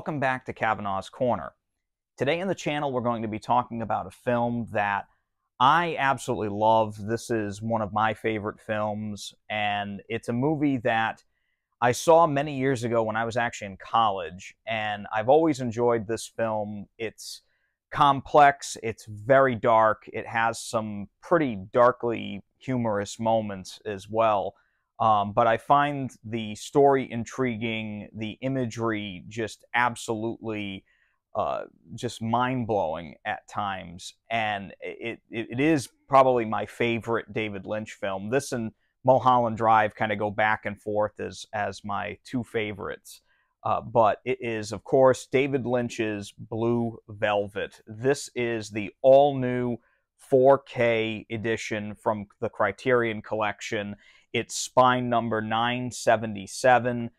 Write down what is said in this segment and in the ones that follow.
Welcome back to Kavanaugh's Corner. Today in the channel we're going to be talking about a film that I absolutely love. This is one of my favorite films, and it's a movie that I saw many years ago when I was actually in college, and I've always enjoyed this film. It's complex, it's very dark, it has some pretty darkly humorous moments as well. But I find the story intriguing, the imagery just absolutely just mind-blowing at times, and it is probably my favorite David Lynch film. This and Mulholland Drive kind of go back and forth as my two favorites. But it is, of course, David Lynch's Blue Velvet. This is the all-new 4K edition from the Criterion Collection. It's spine number 977,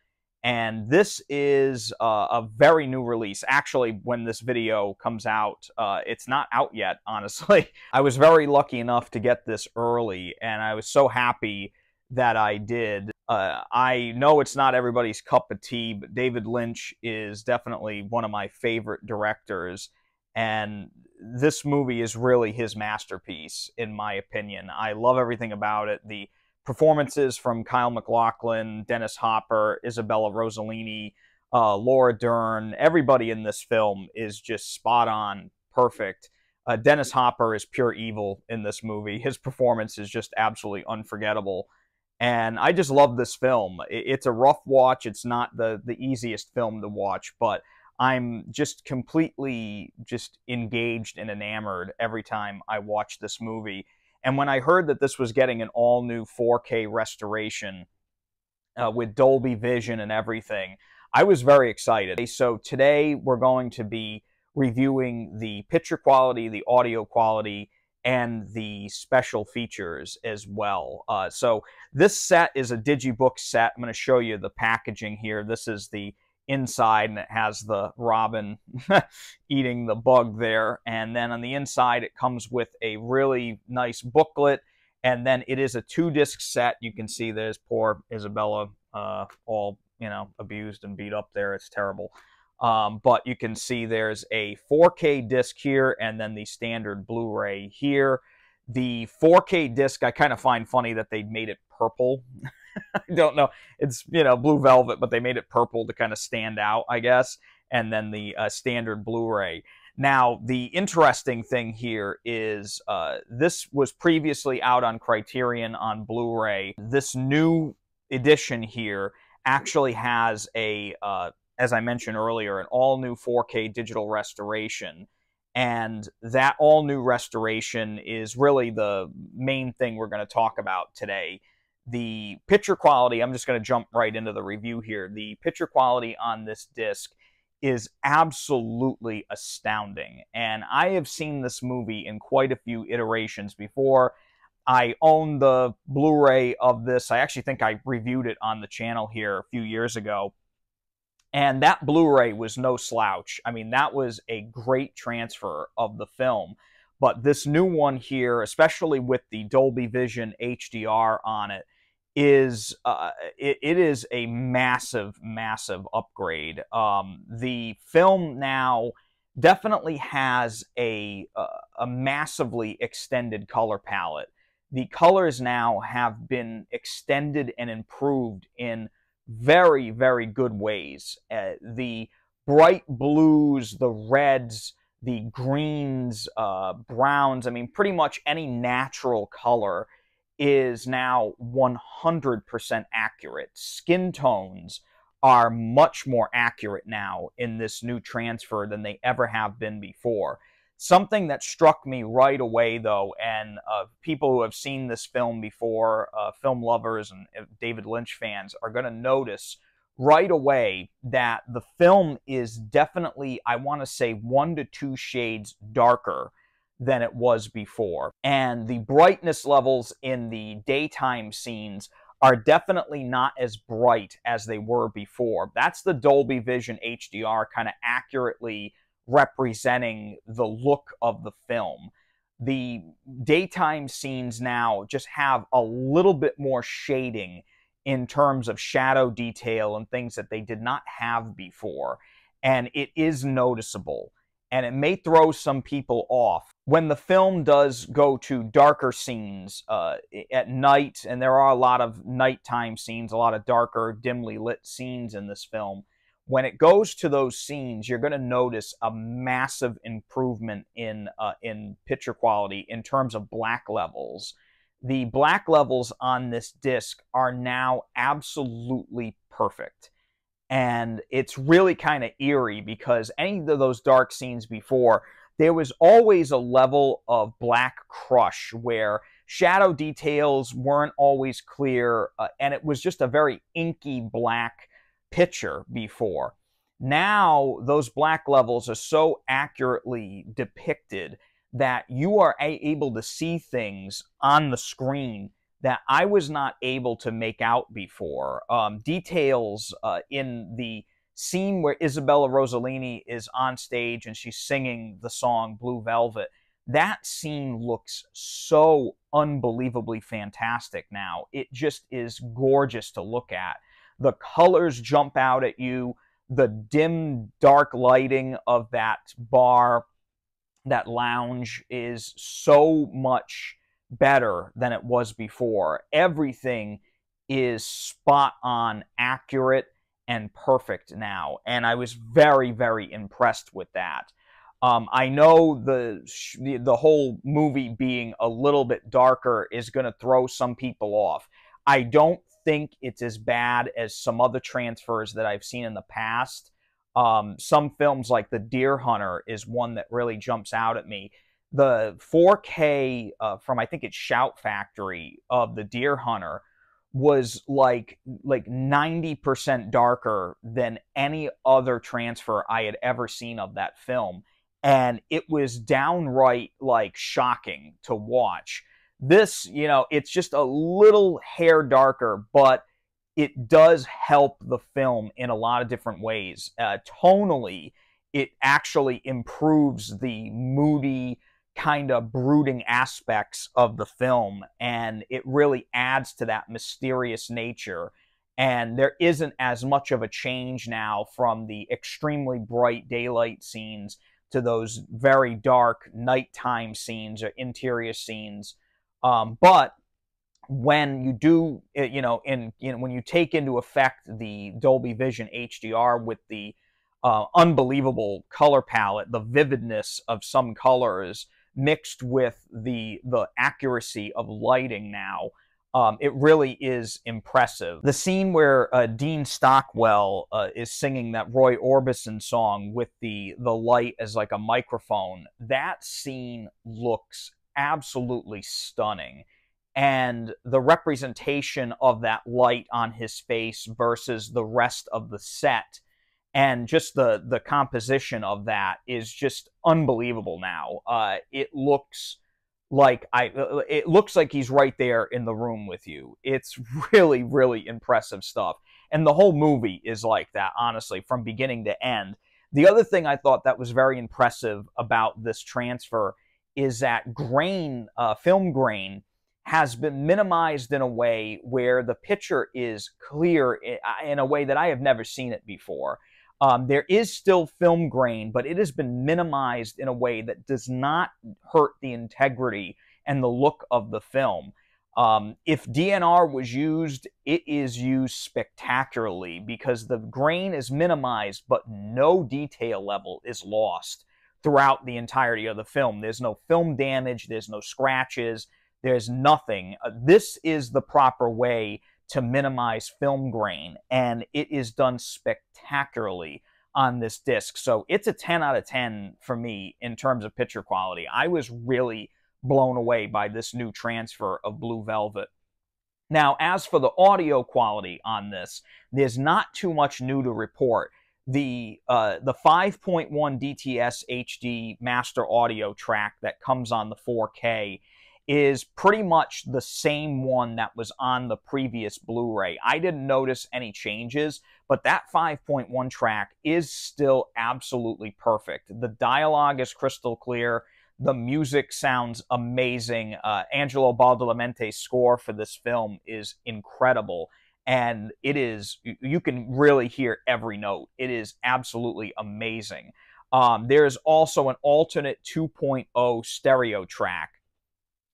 and this is a very new release. Actually, when this video comes out, it's not out yet, honestly. I was very lucky enough to get this early, and I was so happy that I did. I know it's not everybody's cup of tea, but David Lynch is definitely one of my favorite directors, and this movie is really his masterpiece, in my opinion. I love everything about it. The performances from Kyle MacLachlan, Dennis Hopper, Isabella Rossellini, Laura Dern, everybody in this film is just spot on, perfect. Dennis Hopper is pure evil in this movie. His performance is just absolutely unforgettable. And I just love this film. It's a rough watch. It's not the easiest film to watch, but I'm just completely just engaged and enamored every time I watch this movie. And when I heard that this was getting an all-new 4K restoration with Dolby Vision and everything, I was very excited. So today we're going to be reviewing the picture quality, the audio quality, and the special features as well. So this set is a Digibook set. I'm going to show you the packaging here. This is the inside, and it has the robin eating the bug there. And then on the inside, it comes with a really nice booklet. And then it is a 2-disc set. You can see there's poor Isabella all, abused and beat up there. It's terrible. But you can see there's a 4K disc here and then the standard Blu-ray here. The 4K disc, I kind of find funny that they made it purple. I don't know. It's, Blue Velvet, but they made it purple to kind of stand out, I guess. And then the standard Blu-ray. Now, the interesting thing here is this was previously out on Criterion on Blu-ray. This new edition here actually has a as I mentioned earlier, an all-new 4K digital restoration. And that all-new restoration is really the main thing we're going to talk about today. The picture quality, I'm just going to jump right into the review here. The picture quality on this disc is absolutely astounding. And I have seen this movie in quite a few iterations before. I own the Blu-ray of this. I actually think I reviewed it on the channel here a few years ago. And that Blu-ray was no slouch. I mean, that was a great transfer of the film. But this new one here, especially with the Dolby Vision HDR on it, is it is a massive, massive upgrade. The film now definitely has a massively extended color palette. The colors now have been extended and improved in very, very good ways. The bright blues, the reds, the greens, browns, I mean, pretty much any natural color is now 100% accurate. Skin tones are much more accurate now in this new transfer than they ever have been before. Something that struck me right away, though, and people who have seen this film before, film lovers and David Lynch fans, are going to notice right away that the film is definitely, I want to say, 1 to 2 shades darker than it was before. And the brightness levels in the daytime scenes are definitely not as bright as they were before. That's the Dolby Vision HDR kind of accurately representing the look of the film. The daytime scenes now just have a little bit more shading in terms of shadow detail and things that they did not have before. and it is noticeable. And it may throw some people off. When the film does go to darker scenes at night, and there are a lot of nighttime scenes, a lot of darker, dimly lit scenes in this film, when it goes to those scenes, you're going to notice a massive improvement in picture quality in terms of black levels. The black levels on this disc are now absolutely perfect. And it's really kind of eerie because any of those dark scenes before, there was always a level of black crush where shadow details weren't always clear, and it was just a very inky black picture before. Now, those black levels are so accurately depicted that you are able to see things on the screen that I was not able to make out before. Details in the scene where Isabella Rossellini is on stage and she's singing the song Blue Velvet, that scene looks so unbelievably fantastic now. It just is gorgeous to look at. The colors jump out at you. The dim, dark lighting of that bar, that lounge, is so much better than it was before. Everything is spot on, accurate, and perfect now. And I was very, very impressed with that. I know the whole movie being a little bit darker is going to throw some people off. I don't think it's as bad as some other transfers that I've seen in the past. Some films like The Deer Hunter is one that really jumps out at me. The 4K from, I think it's Shout Factory, of The Deer Hunter was like 90% darker than any other transfer I had ever seen of that film. And it was downright like shocking to watch. This, it's just a little hair darker, but it does help the film in a lot of different ways. Tonally, it actually improves the moody, kind of brooding aspects of the film, and it really adds to that mysterious nature. And there isn't as much of a change now from the extremely bright daylight scenes to those very dark nighttime scenes or interior scenes. But when you do, when you take into effect the Dolby Vision HDR with the unbelievable color palette, the vividness of some colors mixed with the accuracy of lighting now, it really is impressive. The scene where Dean Stockwell is singing that Roy Orbison song with the light as like a microphone, that scene looks absolutely stunning. And the representation of that light on his face versus the rest of the set, and just the composition of that, is just unbelievable now. It looks like he's right there in the room with you. It's really, really impressive stuff. And the whole movie is like that, honestly, from beginning to end. The other thing I thought that was very impressive about this transfer is that grain, film grain, has been minimized in a way where the picture is clear in a way that I have never seen it before. There is still film grain, but it has been minimized in a way that does not hurt the integrity and the look of the film. If DNR was used, it is used spectacularly because the grain is minimized, but no detail level is lost throughout the entirety of the film. There's no film damage, there's no scratches, there's nothing. This is the proper way to minimize film grain, and it is done spectacularly on this disc. So it's a 10 out of 10 for me in terms of picture quality. I was really blown away by this new transfer of Blue Velvet. Now, as for the audio quality on this, there's not too much new to report. The 5.1 DTS HD master audio track that comes on the 4K is pretty much the same one that was on the previous Blu-ray. I didn't notice any changes, but that 5.1 track is still absolutely perfect. The dialogue is crystal clear. The music sounds amazing. Angelo Badalamenti's score for this film is incredible. and it is, you can really hear every note. It is absolutely amazing. There's also an alternate 2.0 stereo track.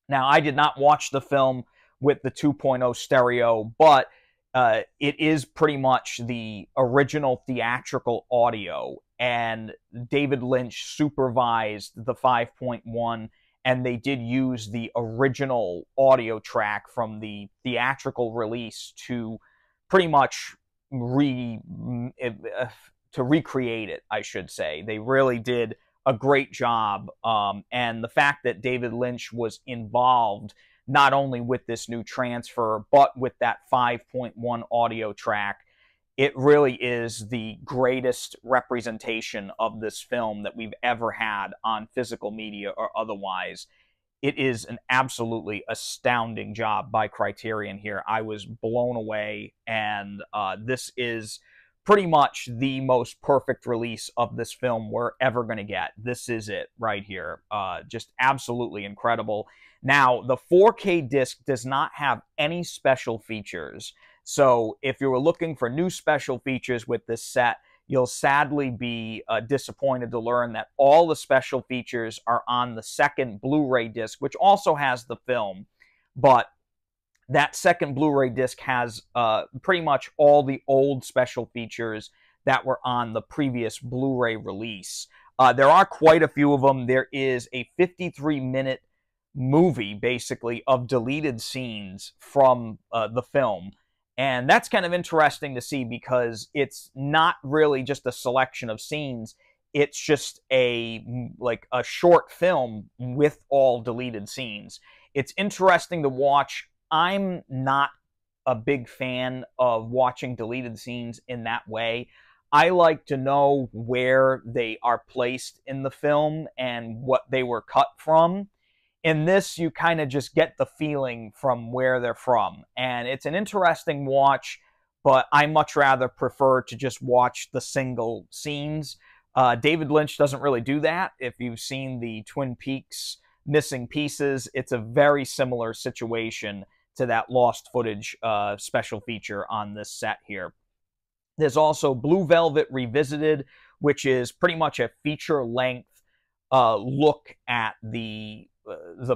Now, I did not watch the film with the 2.0 stereo, but it is pretty much the original theatrical audio, and David Lynch supervised the 5.1, and they did use the original audio track from the theatrical release to pretty much to recreate it, I should say. They really did a great job, and the fact that David Lynch was involved not only with this new transfer, but with that 5.1 audio track, it really is the greatest representation of this film that we've ever had on physical media or otherwise. It is an absolutely astounding job by Criterion here. I was blown away, and this is pretty much the most perfect release of this film we're ever going to get. This is it right here. Just absolutely incredible. Now, the 4K disc does not have any special features. So if you were looking for new special features with this set, you'll sadly be disappointed to learn that all the special features are on the second Blu-ray disc, which also has the film. But that second Blu-ray disc has pretty much all the old special features that were on the previous Blu-ray release. There are quite a few of them. There is a 53-minute movie, basically, of deleted scenes from the film. And that's kind of interesting to see because it's not really just a selection of scenes. It's just a short film with all deleted scenes. It's interesting to watch. I'm not a big fan of watching deleted scenes in that way. I like to know where they are placed in the film and what they were cut from. In this, you kind of just get the feeling from where they're from. And it's an interesting watch, but I much rather prefer to just watch the single scenes. David Lynch doesn't really do that. If you've seen the Twin Peaks Missing Pieces, it's a very similar situation to that lost footage special feature on this set here. There's also Blue Velvet Revisited, which is pretty much a feature-length look at the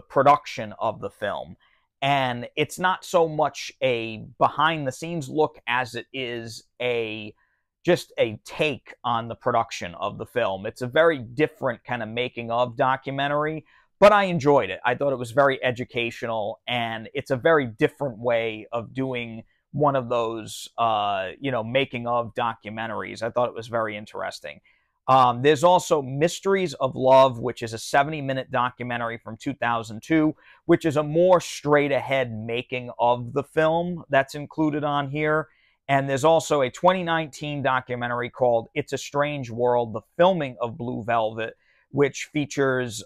production of the film. And it's not so much a behind-the-scenes look as it is just a take on the production of the film. It's a very different kind of making-of documentary, but I enjoyed it. I thought it was very educational, and it's a very different way of doing one of those, making-of documentaries. I thought it was very interesting. There's also Mysteries of Love, which is a 70-minute documentary from 2002, which is a more straight-ahead making of the film that's included on here. And there's also a 2019 documentary called It's a Strange World, the filming of Blue Velvet, which features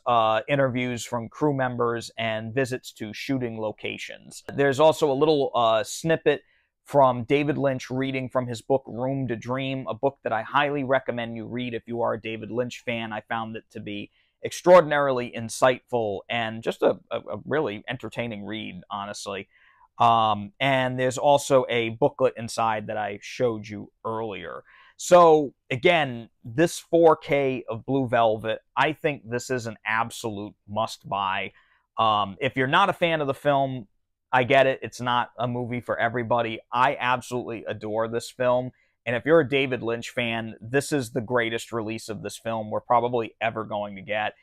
interviews from crew members and visits to shooting locations. There's also a little snippet from David Lynch reading from his book Room to Dream, a book that I highly recommend you read if you are a David Lynch fan. I found it to be extraordinarily insightful and just a really entertaining read, honestly. And there's also a booklet inside that I showed you earlier. So, again, this 4K of Blue Velvet, I think this is an absolute must-buy. If you're not a fan of the film, I get it. It's not a movie for everybody. I absolutely adore this film. And if you're a David Lynch fan, this is the greatest release of this film we're probably ever going to get.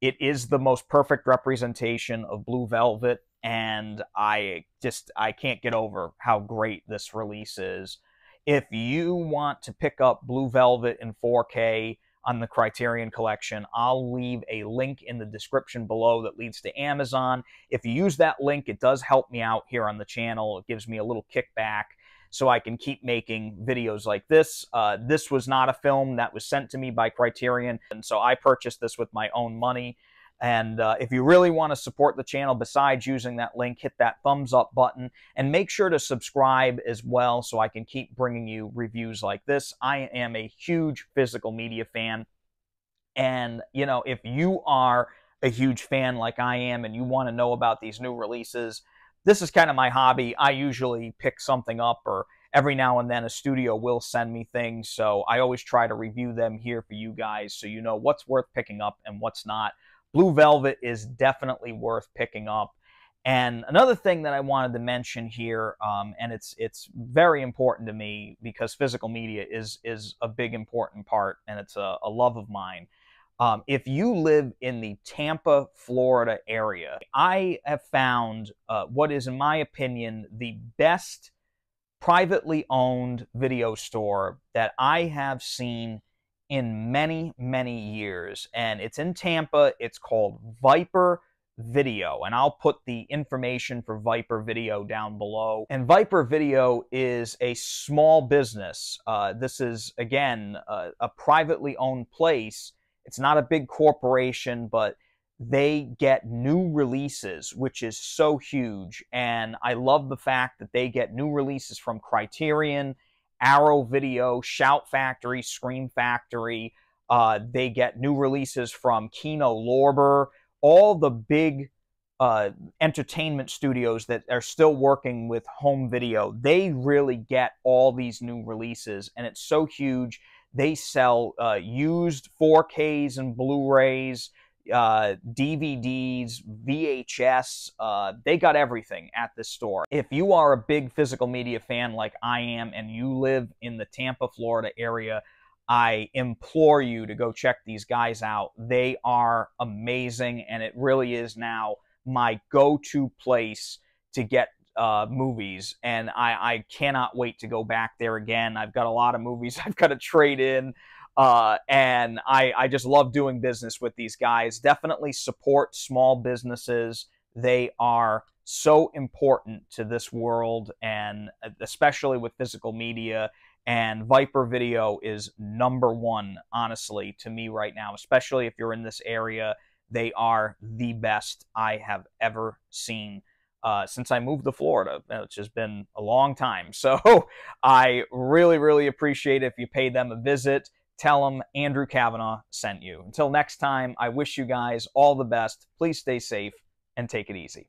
It is the most perfect representation of Blue Velvet, and I can't get over how great this release is. If you want to pick up Blue Velvet in 4K on the Criterion Collection, I'll leave a link in the description below that leads to Amazon. If you use that link, it does help me out here on the channel. It gives me a little kickback so I can keep making videos like this. This was not a film that was sent to me by Criterion, and so I purchased this with my own money. And if you really want to support the channel besides using that link, hit that thumbs up button and make sure to subscribe as well so I can keep bringing you reviews like this. I am a huge physical media fan. And, you know, if you are a huge fan like I am and you want to know about these new releases, this is kind of my hobby. I usually pick something up, or every now and then a studio will send me things. So I always try to review them here for you guys so you know what's worth picking up and what's not. Blue Velvet is definitely worth picking up. And another thing that I wanted to mention here, and it's very important to me because physical media is a big important part, and it's a love of mine. If you live in the Tampa, Florida area, I have found what is, in my opinion, the best privately owned video store that I have seen in many, many years. And it's in Tampa. It's called Viper Video, and I'll put the information for Viper Video down below. And Viper Video is a small business. This is, again, a privately owned place. It's not a big corporation, but they get new releases, which is so huge. And I love the fact that they get new releases from Criterion, Arrow Video, Shout Factory, Scream Factory. They get new releases from Kino Lorber, all the big entertainment studios that are still working with home video. They really get all these new releases, and it's so huge. They sell used 4Ks and Blu-rays, DVDs, VHS. They got everything at this store. If you are a big physical media fan like I am and you live in the Tampa, Florida area, I implore you to go check these guys out. They are amazing, and it really is now my go-to place to get movies, and I cannot wait to go back there again. I've got a lot of movies I've got to trade in, and I just love doing business with these guys. Definitely support small businesses. They are so important to this world, and especially with physical media. And Viper Video is #1, honestly, to me right now, especially if you're in this area. They are the best I have ever seen since I moved to Florida, which has been a long time. So I really, really appreciate it if you pay them a visit. Tell them Andrew Kavanaugh sent you. Until next time, I wish you guys all the best. Please stay safe and take it easy.